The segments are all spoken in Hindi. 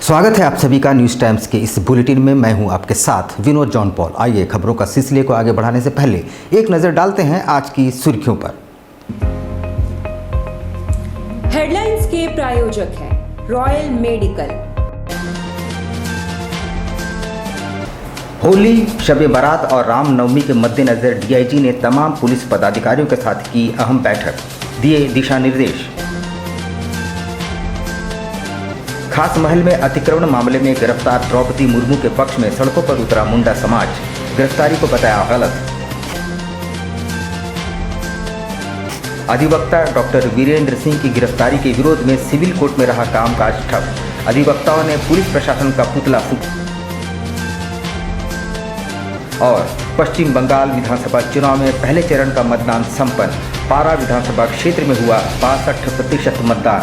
स्वागत है आप सभी का न्यूज़ टाइम्स के इस बुलेटिन में। मैं हूं आपके साथ विनोद जॉन पॉल। आइए खबरों का सिलसिले को आगे बढ़ाने से पहले एक नज़र डालते हैं आज की सुर्खियों पर। हेडलाइंस के प्रायोजक हैं रॉयल मेडिकल। होली, शब बारात और रामनवमी के मद्देनजर डीआईजी ने तमाम पुलिस पदाधिकारियों के साथ की अहम बैठक, दिए दिशा निर्देश। खास महल में अतिक्रमण मामले में गिरफ्तार द्रौपदी मुर्मू के पक्ष में सड़कों पर उतरा मुंडा समाज, गिरफ्तारी को बताया गलत। अधिवक्ता डॉक्टर वीरेंद्र सिंह की गिरफ्तारी के विरोध में सिविल कोर्ट में रहा कामकाज ठप, अधिवक्ताओं ने पुलिस प्रशासन का पुतला फूंका। और पश्चिम बंगाल विधानसभा चुनाव में पहले चरण का मतदान संपन्न, पारा विधानसभा क्षेत्र में हुआ 62% मतदान।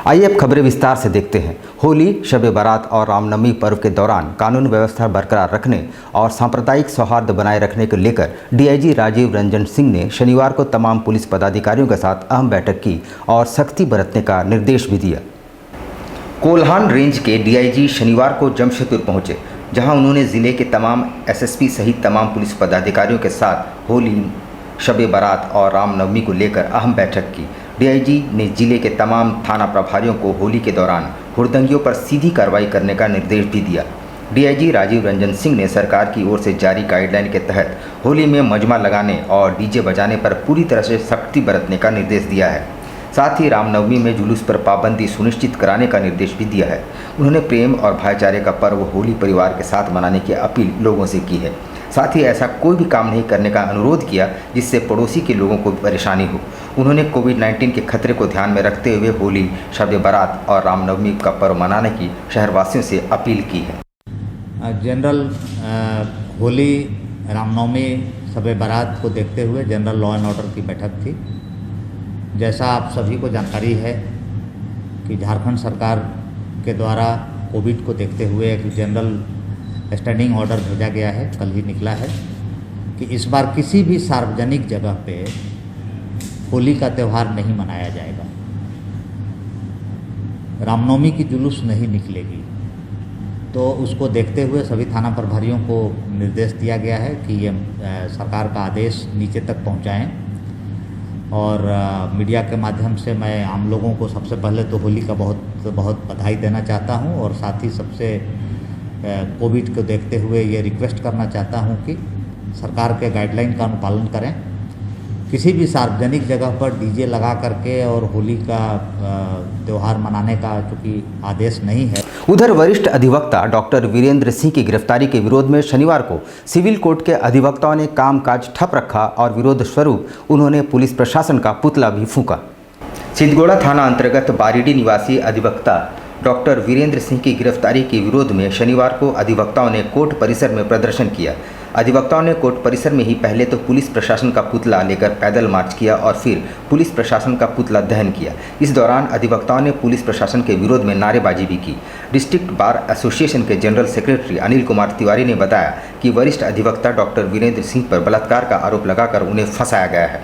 आइए अब खबरें विस्तार से देखते हैं। होली, शब बारात और रामनवमी पर्व के दौरान कानून व्यवस्था बरकरार रखने और सांप्रदायिक सौहार्द बनाए रखने को लेकर डीआईजी राजीव रंजन सिंह ने शनिवार को तमाम पुलिस पदाधिकारियों के साथ अहम बैठक की और सख्ती बरतने का निर्देश भी दिया। कोल्हान रेंज के डीआईजी शनिवार को जमशेदपुर पहुंचे, जहां उन्होंने जिले के तमाम एसएसपी सहित तमाम पुलिस पदाधिकारियों के साथ होली, शब बारात और रामनवमी को लेकर अहम बैठक की। डीआईजी ने जिले के तमाम थाना प्रभारियों को होली के दौरान हुड़दंगियों पर सीधी कार्रवाई करने का निर्देश भी दिया। डीआईजी राजीव रंजन सिंह ने सरकार की ओर से जारी गाइडलाइन के तहत होली में मजमा लगाने और डीजे बजाने पर पूरी तरह से सख्ती बरतने का निर्देश दिया है। साथ ही रामनवमी में जुलूस पर पाबंदी सुनिश्चित कराने का निर्देश भी दिया है। उन्होंने प्रेम और भाईचारे का पर्व होली परिवार के साथ मनाने की अपील लोगों से की है। साथ ही ऐसा कोई भी काम नहीं करने का अनुरोध किया जिससे पड़ोसी के लोगों को परेशानी हो। उन्होंने कोविड-19 के खतरे को ध्यान में रखते हुए होली, शब बारात और रामनवमी का पर्व मनाने की शहरवासियों से अपील की है। जनरल होली, रामनवमी, शब बारात को देखते हुए जनरल लॉ एंड ऑर्डर की बैठक थी। जैसा आप सभी को जानकारी है कि झारखंड सरकार के द्वारा कोविड को देखते हुए एक जनरल स्टैंडिंग ऑर्डर भेजा गया है, कल ही निकला है कि इस बार किसी भी सार्वजनिक जगह पे होली का त्यौहार नहीं मनाया जाएगा, रामनवमी की जुलूस नहीं निकलेगी। तो उसको देखते हुए सभी थाना प्रभारियों को निर्देश दिया गया है कि ये सरकार का आदेश नीचे तक पहुंचाएं। और मीडिया के माध्यम से मैं आम लोगों को सबसे पहले तो होली का बहुत बहुत बधाई देना चाहता हूं और साथ ही सबसे कोविड को देखते हुए ये रिक्वेस्ट करना चाहता हूं कि सरकार के गाइडलाइन का अनुपालन करें। किसी भी सार्वजनिक जगह पर डीजे लगा करके और होली का त्यौहार मनाने का चूँकि आदेश नहीं है। उधर वरिष्ठ अधिवक्ता डॉक्टर वीरेंद्र सिंह की गिरफ्तारी के विरोध में शनिवार को सिविल कोर्ट के अधिवक्ताओं ने कामकाज ठप रखा और विरोध स्वरूप उन्होंने पुलिस प्रशासन का पुतला भी फूंका। सिद्धगोड़ा थाना अंतर्गत बारीडी निवासी अधिवक्ता डॉक्टर वीरेंद्र सिंह की गिरफ्तारी के विरोध में शनिवार को अधिवक्ताओं ने कोर्ट परिसर में प्रदर्शन किया। अधिवक्ताओं ने कोर्ट परिसर में ही पहले तो पुलिस प्रशासन का पुतला लेकर पैदल मार्च किया और फिर पुलिस प्रशासन का पुतला दहन किया। इस दौरान अधिवक्ताओं ने पुलिस प्रशासन के विरोध में नारेबाजी भी की। डिस्ट्रिक्ट बार एसोसिएशन के जनरल सेक्रेटरी अनिल कुमार तिवारी ने बताया कि वरिष्ठ अधिवक्ता डॉक्टर वीरेंद्र सिंह पर बलात्कार का आरोप लगाकर उन्हें फंसाया गया है।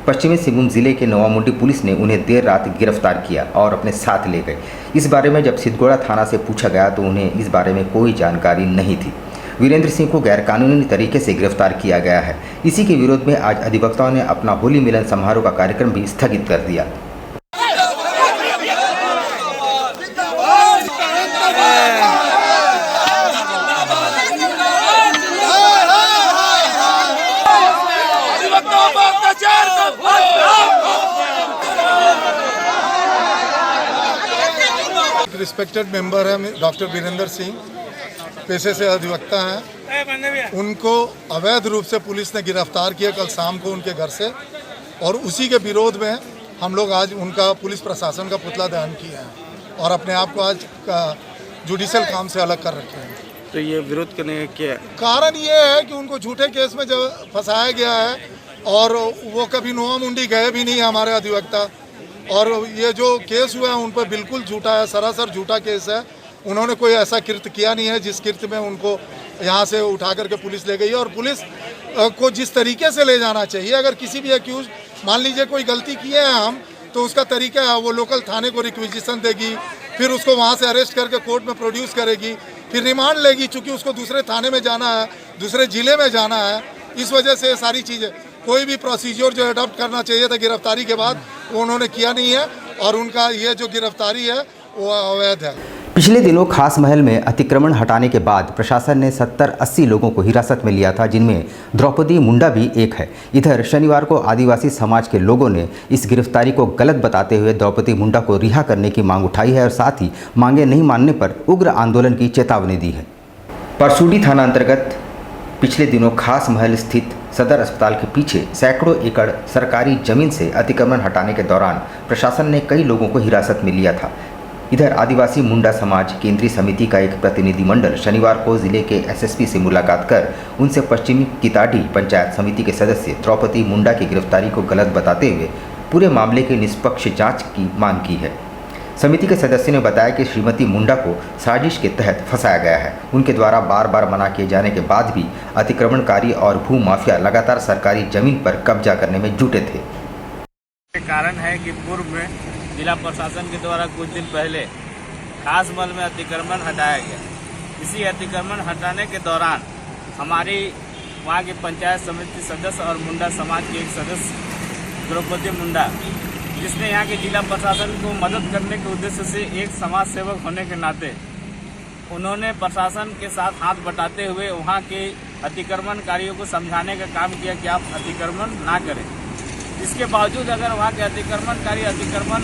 पश्चिमी सिंहभूम जिले के नोवामुंडी पुलिस ने उन्हें देर रात गिरफ्तार किया और अपने साथ ले गए। इस बारे में जब सिद्धगोड़ा थाना से पूछा गया तो उन्हें इस बारे में कोई जानकारी नहीं थी। वीरेंद्र सिंह को गैरकानूनी तरीके से गिरफ्तार किया गया है। इसी के विरोध में आज अधिवक्ताओं ने अपना होली मिलन समारोह का कार्यक्रम भी स्थगित कर दिया। रिस्पेक्टेड मेंबर है डॉक्टर वीरेंद्र सिंह, पेशे से अधिवक्ता हैं। उनको अवैध रूप से पुलिस ने गिरफ्तार किया कल शाम को उनके घर से, और उसी के विरोध में हम लोग आज उनका पुलिस प्रशासन का पुतला दहन किया है और अपने आप को आज जुडिशियल काम से अलग कर रखे हैं। तो ये विरोध करने का क्या कारण ये है कि उनको झूठे केस में जब फंसाया गया है और वो कभी नोवामुंडी गए भी नहीं हमारे अधिवक्ता, और ये जो केस हुआ है उन पर बिल्कुल झूठा है, सरासर झूठा केस है। उन्होंने कोई ऐसा कृत्य किया नहीं है जिस कृत्य में उनको यहाँ से उठा करके पुलिस ले गई है। और पुलिस को जिस तरीके से ले जाना चाहिए, अगर किसी भी एक्यूज मान लीजिए कोई गलती किए हैं हम, तो उसका तरीका है वो लोकल थाने को रिक्विजिशन देगी, फिर उसको वहाँ से अरेस्ट करके कोर्ट में प्रोड्यूस करेगी, फिर रिमांड लेगी, चूँकि उसको दूसरे थाने में जाना है, दूसरे ज़िले में जाना है। इस वजह से ये सारी चीज़ें, कोई भी प्रोसीजर जो अडॉप्ट करना चाहिए था गिरफ्तारी के बाद, वो उन्होंने किया नहीं है और उनका ये जो गिरफ्तारी है वो अवैध है। पिछले दिनों खास महल में अतिक्रमण हटाने के बाद प्रशासन ने 70-80 लोगों को हिरासत में लिया था, जिनमें द्रौपदी मुंडा भी एक है। इधर शनिवार को आदिवासी समाज के लोगों ने इस गिरफ्तारी को गलत बताते हुए द्रौपदी मुंडा को रिहा करने की मांग उठाई है और साथ ही मांगे नहीं मानने पर उग्र आंदोलन की चेतावनी दी है। परसूडी थाना अंतर्गत पिछले दिनों खास महल स्थित सदर अस्पताल के पीछे सैकड़ों एकड़ सरकारी जमीन से अतिक्रमण हटाने के दौरान प्रशासन ने कई लोगों को हिरासत में लिया था। इधर आदिवासी मुंडा समाज केंद्रीय समिति का एक प्रतिनिधिमंडल शनिवार को जिले के एसएसपी से मुलाकात कर उनसे पश्चिमी किताडी पंचायत समिति के सदस्य द्रौपदी मुंडा की गिरफ्तारी को गलत बताते हुए पूरे मामले की निष्पक्ष जांच की मांग की है। समिति के सदस्य ने बताया कि श्रीमती मुंडा को साजिश के तहत फंसाया गया है। उनके द्वारा बार बार मना किए जाने के बाद भी अतिक्रमणकारी और भू माफिया लगातार सरकारी जमीन पर कब्जा करने में जुटे थे। कारण है कि पूर्व में जिला प्रशासन के द्वारा कुछ दिन पहले खास महल में अतिक्रमण हटाया गया। इसी अतिक्रमण हटाने के दौरान हमारी वहाँ की पंचायत समिति सदस्य और मुंडा समाज के एक सदस्य द्रौपदी मुंडा, जिसने यहाँ के जिला प्रशासन को मदद करने के उद्देश्य से एक समाज सेवक होने के नाते उन्होंने प्रशासन के साथ हाथ बटाते हुए वहाँ के अतिक्रमणकारियों को समझाने का काम किया कि आप अतिक्रमण ना करें। इसके बावजूद अगर वहाँ के अतिक्रमणकारी अतिक्रमण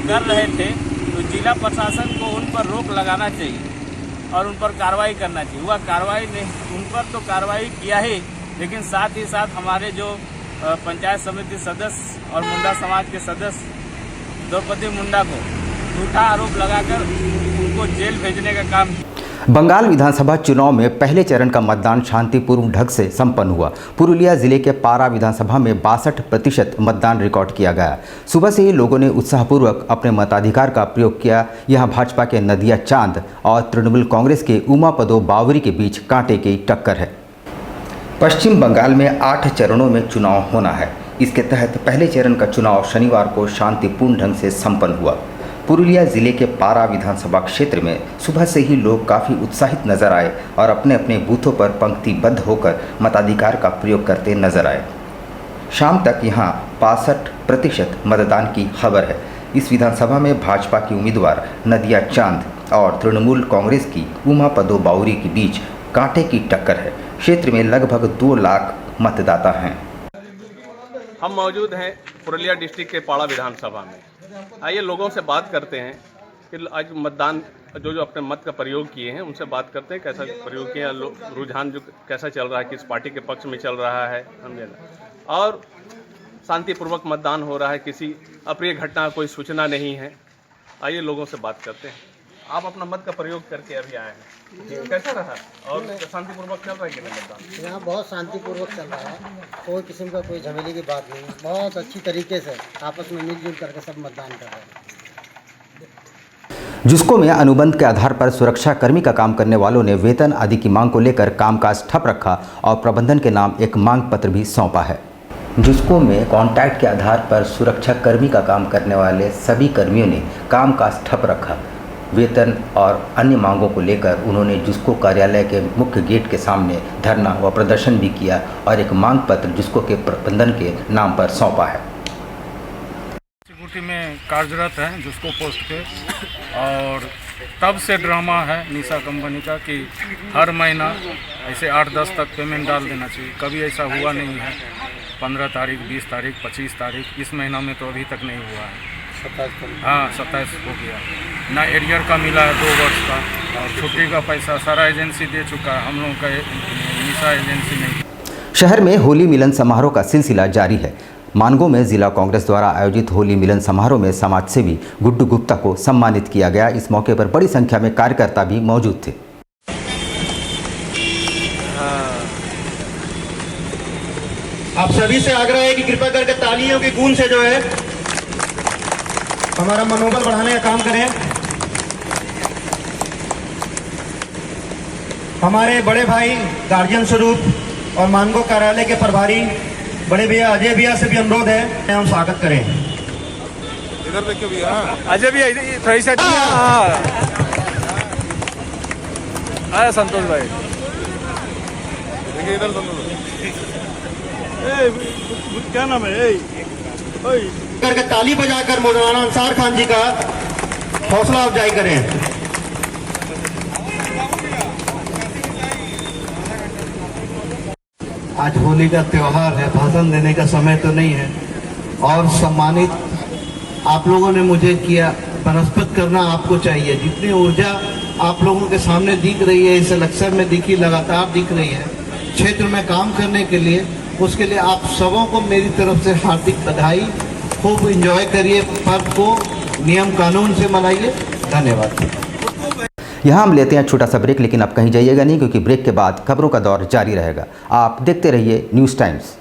कर रहे थे तो जिला प्रशासन को उन पर रोक लगाना चाहिए और उन पर कार्रवाई करना चाहिए। वह कार्रवाई नहीं, उन पर तो कार्रवाई किया ही, लेकिन साथ ही साथ हमारे जो पंचायत समिति सदस्य और मुंडा समाज के सदस्य द्रौपदी मुंडा को झूठा आरोप लगाकर उनको जेल भेजने का काम किया। बंगाल विधानसभा चुनाव में पहले चरण का मतदान शांतिपूर्ण ढंग से संपन्न हुआ। पुरुलिया जिले के पारा विधानसभा में 62% मतदान रिकॉर्ड किया गया। सुबह से ही लोगों ने उत्साहपूर्वक अपने मताधिकार का प्रयोग किया। यहां भाजपा के नदिया चांद और तृणमूल कांग्रेस के उमापदो बावरी के बीच कांटे की टक्कर है। पश्चिम बंगाल में 8 चरणों में चुनाव होना है। इसके तहत पहले चरण का चुनाव शनिवार को शांतिपूर्ण ढंग से संपन्न हुआ। पुरुलिया जिले के पारा विधानसभा क्षेत्र में सुबह से ही लोग काफ़ी उत्साहित नजर आए और अपने अपने बूथों पर पंक्तिबद्ध होकर मताधिकार का प्रयोग करते नजर आए। शाम तक यहां 65% मतदान की खबर है। इस विधानसभा में भाजपा की उम्मीदवार नदिया चांद और तृणमूल कांग्रेस की उमापदो बावरी के बीच कांटे की टक्कर है। क्षेत्र में लगभग 2 लाख मतदाता हैं। हम मौजूद हैं पुरुलिया डिस्ट्रिक्ट के पाड़ा विधानसभा में। आइए लोगों से बात करते हैं कि आज मतदान जो अपने मत का प्रयोग किए हैं उनसे बात करते हैं, कैसा प्रयोग किया, रुझान जो कैसा चल रहा है, किस पार्टी के पक्ष में चल रहा है, और शांतिपूर्वक मतदान हो रहा है, किसी अप्रिय घटना कोई सूचना नहीं है। आइए लोगों से बात करते हैं। आप अपना मत का प्रयोग करके अभी आए हैं, कैसा रहा और शांतिपूर्वक चल रहा है कि नहीं मतदान? यहाँ बहुत शांतिपूर्वक चल रहा है, कोई किस्म का कोई झमेले की बात नहीं, बहुत अच्छी तरीके से आपस में मिलजुल करके सब मतदान कर रहे हैं। जुस्को में अनुबंध के आधार पर सुरक्षाकर्मी का काम करने वालों ने वेतन आदि की मांग को लेकर कामकाज ठप रखा और प्रबंधन के नाम एक मांग पत्र भी सौंपा है। जुस्को में कॉन्ट्रैक्ट के आधार पर सुरक्षाकर्मी का काम करने वाले सभी कर्मियों ने कामकाज ठप रखा। वेतन और अन्य मांगों को लेकर उन्होंने जुस्को कार्यालय के मुख्य गेट के सामने धरना व प्रदर्शन भी किया और एक मांग पत्र जुस्को के प्रबंधन के नाम पर सौंपा है। सिक्योरिटी में कार्यरत हैं जुस्को पोस्ट पे, और तब से ड्रामा है निशा कंपनी का कि हर महीना ऐसे 8-10 तक पेमेंट डाल देना चाहिए। कभी ऐसा हुआ नहीं है। 15 तारीख, 20 तारीख, 25 तारीख, इस महीना में तो अभी तक नहीं हुआ है। 27 हो गया ना। एरियर का मिला है 2 वर्ष का, और छुट्टी का पैसा सारा एजेंसी दे चुका है, हम लोगों का निशा एजेंसी नहीं। शहर में होली मिलन समारोह का सिलसिला जारी है। मानगो में जिला कांग्रेस द्वारा आयोजित होली मिलन समारोह में समाजसेवी गुड्डू गुप्ता को सम्मानित किया गया। इस मौके पर बड़ी संख्या में कार्यकर्ता भी मौजूद थे। आप सभी से आग्रह है कि कृपया करके तालियों की गूंज से जो है हमारा मनोबल बढ़ाने का काम करें। हमारे बड़े भाई गार्जियन स्वरूप और मानगो कार्यालय के प्रभारी बड़े भैया अजय भैया से भी अनुरोध है हम स्वागत करें। इधर देखिए भैया। अजय भी थोड़ी सा आया संतोष भाई, देखिए इधर दोनों। क्या नाम है? करके ताली बजाकर मौलाना अंसार खान जी का हौसला अफजाई करें। आज होली का त्योहार है, भाषण देने का समय तो नहीं है। और सम्मानित आप लोगों ने मुझे किया, पुरस्कृत करना आपको चाहिए। जितनी ऊर्जा आप लोगों के सामने दिख रही है, इस इलेक्शन में दिखी, लगातार दिख रही है क्षेत्र में काम करने के लिए, उसके लिए आप सबों को मेरी तरफ से हार्दिक बधाई। खूब एंजॉय करिए पर्व को, नियम कानून से मनाइए। धन्यवाद। यहाँ हम लेते हैं छोटा सा ब्रेक, लेकिन आप कहीं जाइएगा नहीं, क्योंकि ब्रेक के बाद खबरों का दौर जारी रहेगा। आप देखते रहिए news times.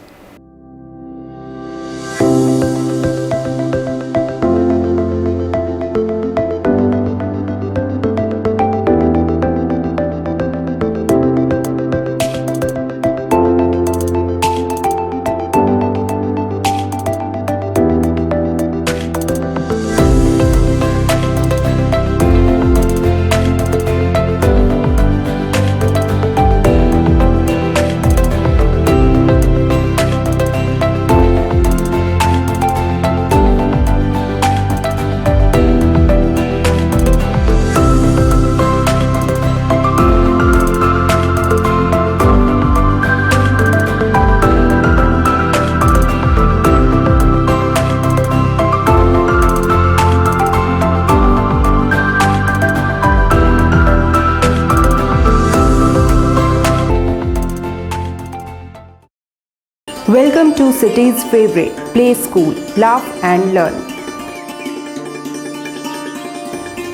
Welcome to city's favorite play school, Laugh and Learn.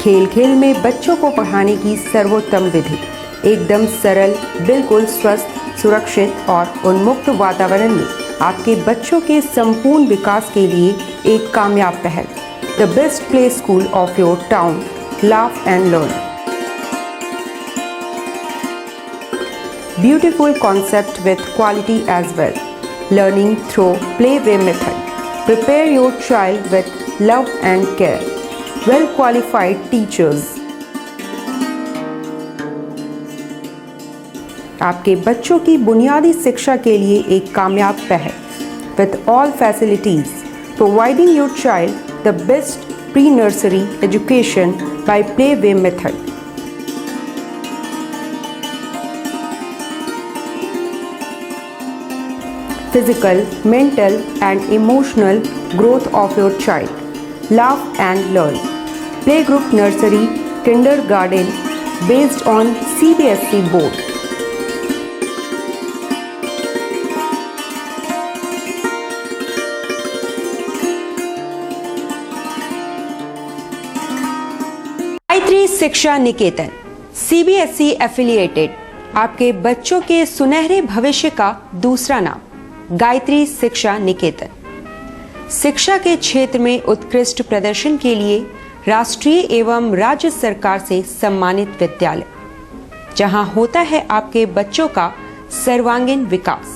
खेल खेल में बच्चों को पढ़ाने की सर्वोत्तम विधि, एकदम सरल, बिल्कुल स्वस्थ, सुरक्षित और उन्मुक्त वातावरण में आपके बच्चों के संपूर्ण विकास के लिए एक कामयाब पहल। The best play school of your town, Laugh and Learn. Beautiful concept with quality as well. Learning through play-way method. Prepare your child with love and care. Well-qualified teachers. आपके बच्चों की बुनियादी शिक्षा के लिए एक कामयाब पहल। With all facilities, providing your child the best pre-nursery education by play-way method. Physical, mental and emotional growth of your child. Laugh and Learn. Playgroup nursery, kindergarten based on CBSE board. Gayatri शिक्षा निकेतन CBSE एफिलिएटेड आपके बच्चों के सुनहरे भविष्य का दूसरा नाम गायत्री शिक्षा निकेतन। शिक्षा के क्षेत्र में उत्कृष्ट प्रदर्शन के लिए राष्ट्रीय एवं राज्य सरकार से सम्मानित विद्यालय, जहां होता है आपके बच्चों का सर्वांगीण विकास।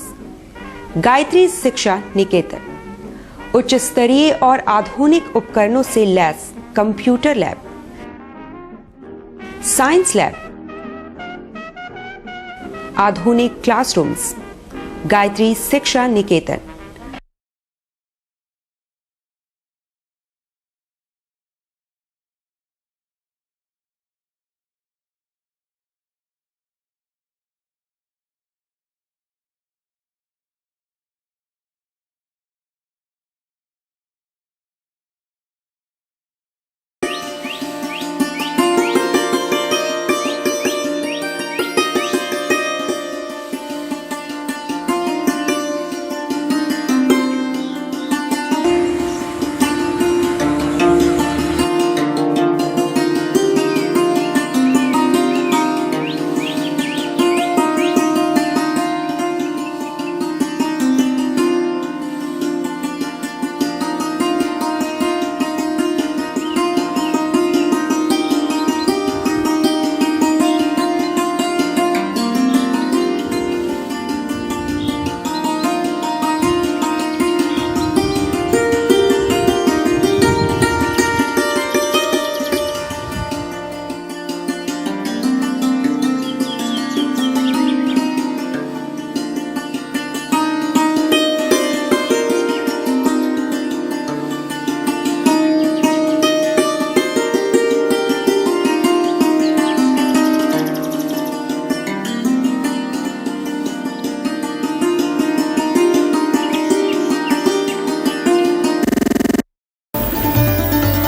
गायत्री शिक्षा निकेतन उच्च स्तरीय और आधुनिक उपकरणों से lace computer lab, science lab, आधुनिक क्लासरूम्स। गायत्री शिक्षा निकेतन।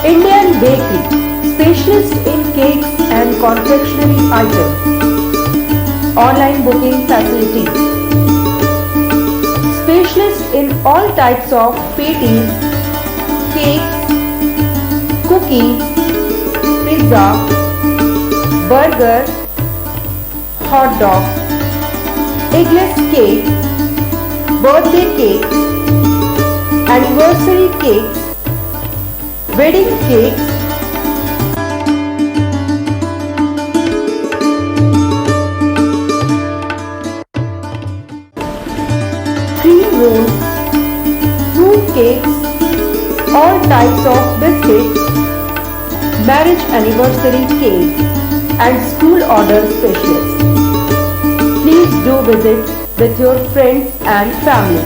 Indian Bakery, specialist in cakes and confectionery items. Online booking facilities. Specialist in all types of patties, cakes, cookies, pizza, burger, hot dog, eggless cake, birthday cake, anniversary cakes, wedding cakes, cream rolls, fruit cakes, all types of biscuits, marriage anniversary cake, and school order specialists. Please do visit with your friends and family.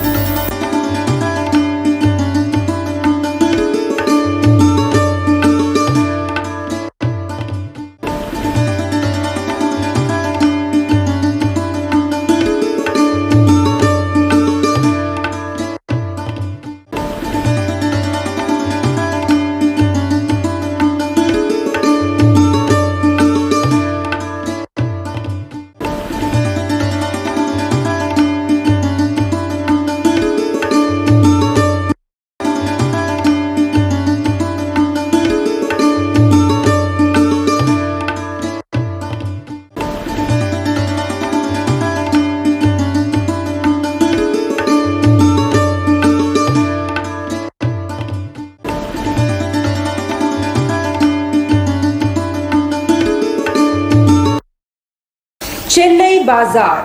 Chennai बाजार,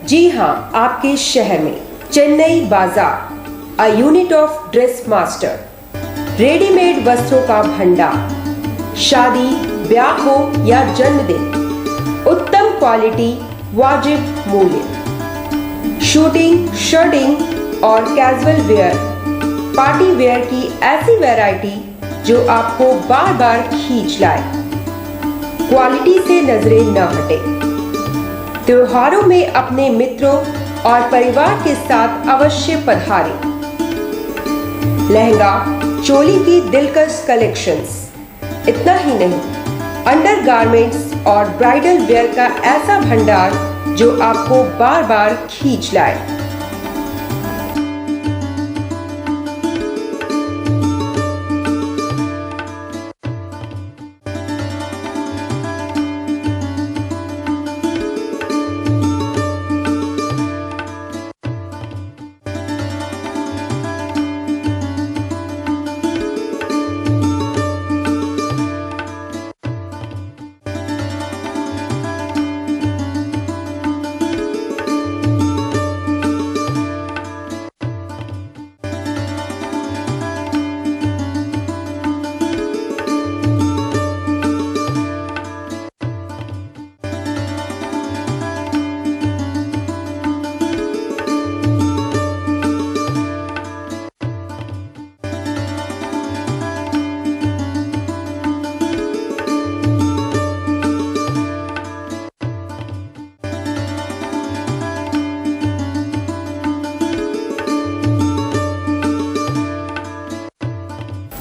जी हां, आपके शहर में चेन्नई बाजार, a unit of dress master, readymade वस्त्रों का भंडार, शादी, ब्याह हो या जन्मदिन, उत्तम क्वालिटी, वाजिब मूल्य, शूटिंग, शर्टिंग और कैजुअल वेयर, पार्टी वेयर की ऐसी वैरायटी जो आपको बार बार खींच लाए, क्वालिटी से नजरें न हटे। त्योहारों में अपने मित्रों और परिवार के साथ अवश्य पधारें। लहंगा, चोली की दिलकश कलेक्शंस, इतना ही नहीं, अंडरगारमेंट्स और ब्राइडल वेयर का ऐसा भंडार जो आपको बार बार खींच लाए।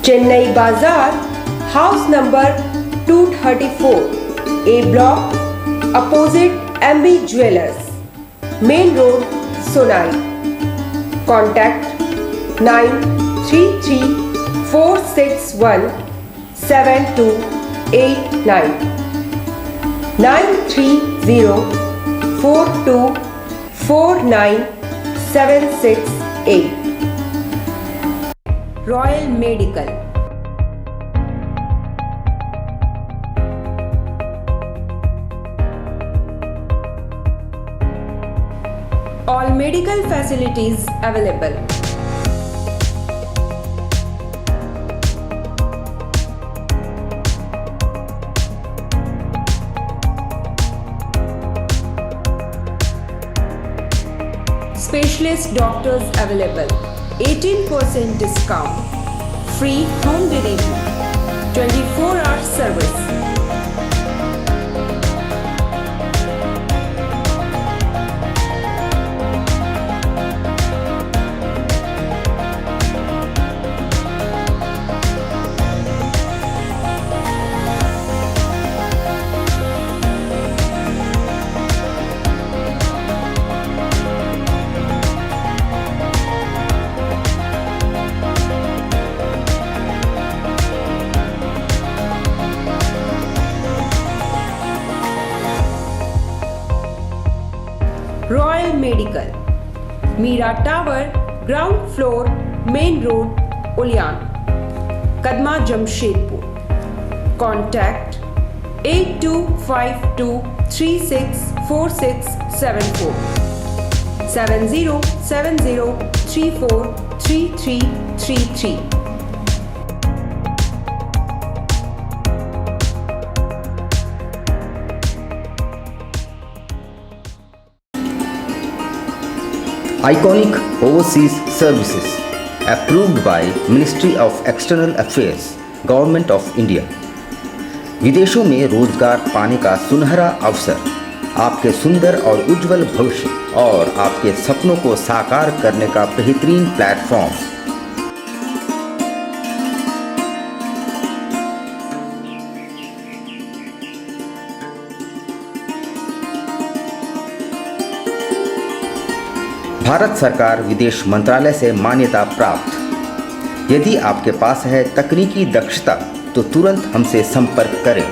चेन्नई बाजार, house number 234, A block, opposite MB jewellers, main road, Sonai. Contact 9334617289, 9304249768। Royal medical, all medical facilities available. Specialist doctors available. 18% discount. Free home delivery. 24-hour service. Medical, Meera tower, ground floor, main road, Uliyan, Kadma, Jamshedpur. Contact 8252364674 7070343333। Iconic Overseas Services, approved by Ministry of External Affairs, Government of India। विदेशों में रोजगार पाने का सुनहरा अवसर, आपके सुंदर और उज्जवल भविष्य और आपके सपनों को साकार करने का बेहतरीन प्लेटफॉर्म। भारत सरकार विदेश मंत्रालय से मान्यता प्राप्त। यदि आपके पास है तकनीकी दक्षता तो तुरंत हमसे संपर्क करें।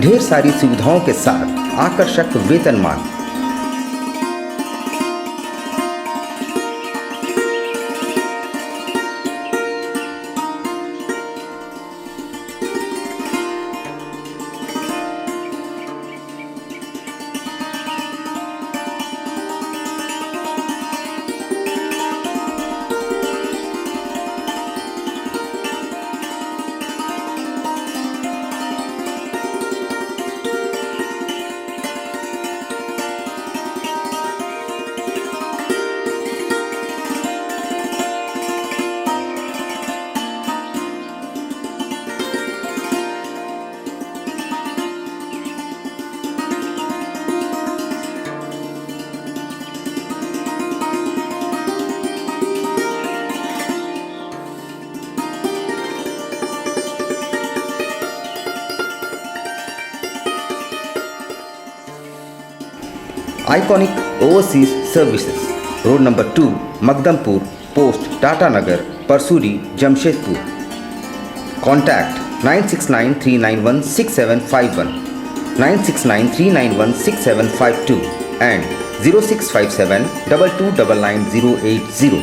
ढेर सारी सुविधाओं के साथ आकर्षक वेतनमान। Iconic Overseas Services, Road number 2, Magdampur, Post Tata Nagar, Parsuri, Jamshedpur। Contact 9693916751, 9693916752 and 065722999080।